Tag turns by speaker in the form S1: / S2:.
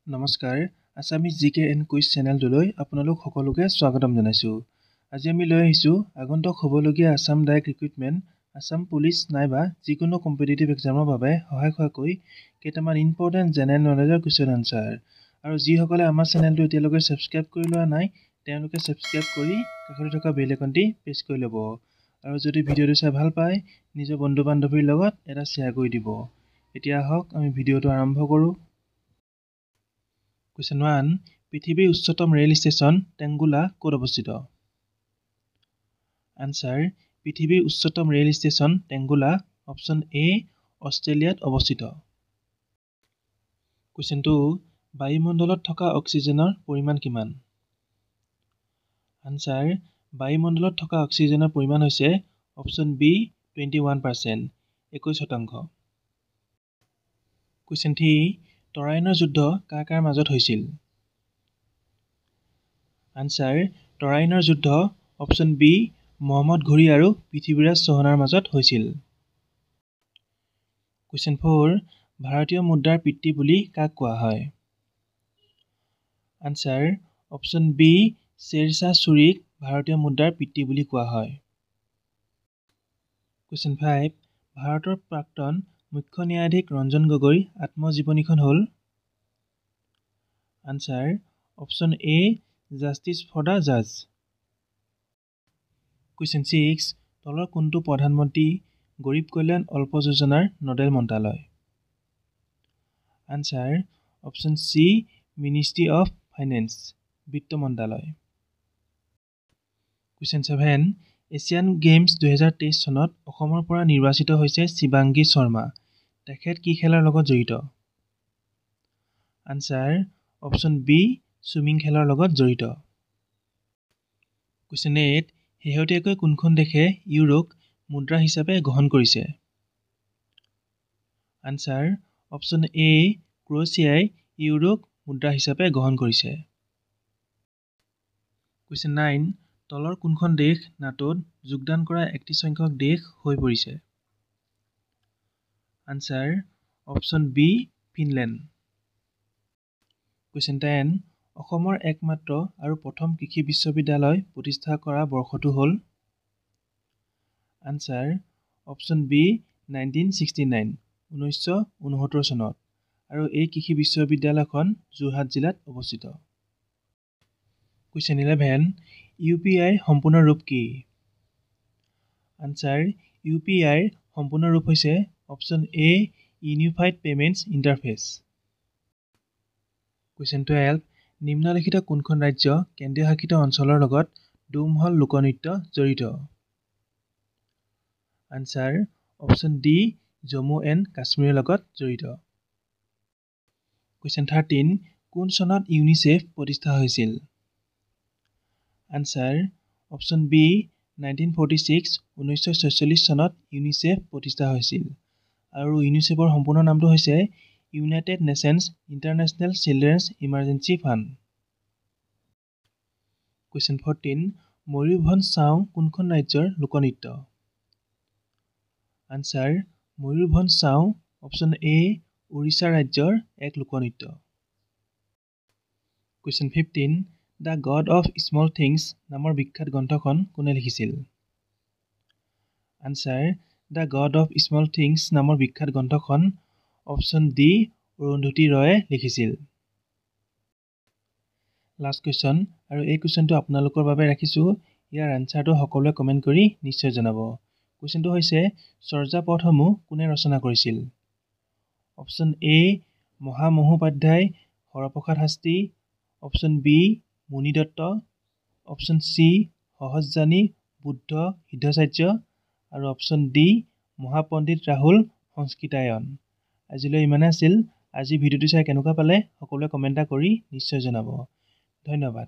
S1: নমস্কাৰ আসামিজ জিকে and quiz চেনেলটোলৈ আপোনালোক সকলোকে স্বাগতম জনাইছোঁ। আজি আমি লৈ আহিছোঁ আগন্তুক হ'বলগীয়া Assam direct recruitment, Assam police নাইবা যিকোনো কম্পিটিটিভ এক্সামৰ বাবে সহায় হোৱাকৈ কেইটামান ইম্পৰ্টেণ্ট জেনেৰেল নলেজৰ কুৱেশ্যন আনচাৰ। আৰু যিসকলে আমাৰ চেনেলটো এতিয়ালৈকে ছাবস্ক্ৰাইব কৰি লোৱা নাই তেওঁলোকে ছাবস্ক্ৰাইব কৰি কাষতে থকা বেল আইকনটি প্ৰেছ কৰি ল'ব। আৰু যদি ভিডিঅ'টো চাই ভাল পায় নিজৰ বন্ধু বান্ধৱীৰ লগত এটা শ্বেয়াৰ কৰি দিব। এতিয়া আহক আমি ভিডিঅ'টো আৰম্ভ কৰোঁ। Question 1. পৃথিৱীৰ উচ্চতম ৰেল ষ্টেচন টেংগুলা ক'ত অৱস্থিত? আনসাৰ পৃথিৱীৰ উচ্চতম ৰেল ষ্টেচন টেংগুলা অপশ্যন এ অষ্ট্ৰেলিয়াত অৱস্থিত। Question 2. বায়ুমণ্ডলত থকা অক্সিজেনৰ পৰিমাণ কিমান? আনসাৰ বায়ুমণ্ডলত থকা অক্সিজেনৰ পৰিমাণ হৈছে অপশ্যন বি 21%, 21%। Question 3. তৰাইনৰ যুদ্ধ কাৰ কাৰ মাজত হৈছিল? আনসাৰ তৰাইনৰ যুদ্ধ অপশ্যন বি মহম্মদ ঘুৰি আৰু পৃথ্বীৰাজ চৌহানৰ মাজত হৈছিল। Question 4. ভাৰতীয় মুদ্ৰাৰ পিতৃ বুলি কাক কোৱা হয়? আনসাৰ অপশ্যন বি শ্বেৰ শাহ ছুৰীক ভাৰতীয় মুদ্ৰাৰ পিতৃ বুলি কোৱা হয়। Question 5. ভাৰতৰ প্ৰাক্তন মুখ্য ন্যায়াধীশ ৰঞ্জন গগৈৰ আত্মজীৱনীখন হ'ল? Answer option A justice for the জাজ। Question 6. তলৰ কোনটো প্ৰধানমন্ত্ৰী গৰীব কল্যাণ অল্প যোজনাৰ নডেল মন্ত্ৰালয়? Answer option C ministry of finance, বিত্ত মন্ত্ৰালয়। Question 7. এছিয়ান গেমছ 2023 চনত অসমৰ পৰা নিৰ্বাচিত হৈছে শিৱাংগী শৰ্মা। তেখেত কি খেলৰ লগত জড়িত? আনসাৰ অপশ্যন বি ছুইমিং খেলৰ লগত জড়িত। Question 8. শেহতীয়াকৈ কোনখন দেশে ইউৰোক মুদ্ৰা হিচাপে গ্ৰহণ কৰিছে? আনসাৰ অপশ্যন এ ক্ৰ'এছিয়াই ইউৰোক মুদ্ৰা হিচাপে গ্ৰহণ কৰিছে। Question 9. তলৰ কোনখন দেশ নাটোত যোগদান কৰা 31 সংখ্যক দেশ হৈ পৰিছে? Answer option B Finland. Question 10. অসমৰ একমাত্ৰ আৰু প্ৰথম কৃষি বিশ্ববিদ্যালয় প্ৰতিষ্ঠা কৰা বৰ্ষটো হ'ল? আনসাৰ অপশ্যন বি 1969, 1969 চনত। আৰু এই কৃষি বিশ্ববিদ্যালয়খন যোৰহাট জিলাত অৱস্থিত। Question 11. UPI সম্পূৰ্ণ ৰূপ কি? আনসাৰ UPI সম্পূৰ্ণ ৰূপ হৈছে option A unified payments interface. Question 12. নিম্নলিখিত কোনখন ৰাজ্য কেন্দ্ৰীয় শাসিত অঞ্চলৰ লগত ডুমহল লোকনৃত্য জড়িত? Answer option D Jammu and কাশ্মীৰৰ লগত জড়িত। Question 13. কোন চনত ইউনিচেফ প্ৰতিষ্ঠা হৈছিল? আনসাৰ অপশ্যন বি 1946, 1946 চনত ইউনিচেফ প্ৰতিষ্ঠা হৈছিল। আৰু ইউনিচেফৰ সম্পূৰ্ণ নামটো হৈছে United Nations International Children's Emergency Fund. Question 14. Mayurbhanj Chhau কোনখন ৰাজ্যৰ লোকনৃত্য? Answer Mayurbhanj Chhau option A Orissa ৰাজ্যৰ এক লোকনৃত্য। Question 15. The God of Small Things নামৰ বিখ্যাত গ্ৰন্থখন কোনে লিখিছিল? Answer the God of Small Things নামৰ বিখ্যাত গ্ৰন্থখন অপশ্যন ডি অৰুন্ধতী ৰয়ে লিখিছিল। লাষ্ট কুৱেশ্যন, আৰু এই কুৱেশ্যনটো আপোনালোকৰ বাবে ৰাখিছোঁ। ইয়াৰ আনচাৰটো সকলোৱে কমেণ্ট কৰি নিশ্চয় জনাব। কুৱেশ্যনটো হৈছে চৰ্যাপদসমূহ কোনে ৰচনা কৰিছিল? Option A Mahamahopadhyay Haraprasad Shastri, option B Muni Datta, option C সহজজানী বুদ্ধ সিদ্ধাচাৰ্য আৰু অপশ্যন ডি মহাপণ্ডিত ৰাহুল সংস্কৃতায়ন। আজিলৈ ইমানে আছিল। আজি ভিডিঅ'টো চাই কেনেকুৱা পালে সকলোৱে কমেণ্ট কৰি নিশ্চয় জনাব। ধন্যবাদ।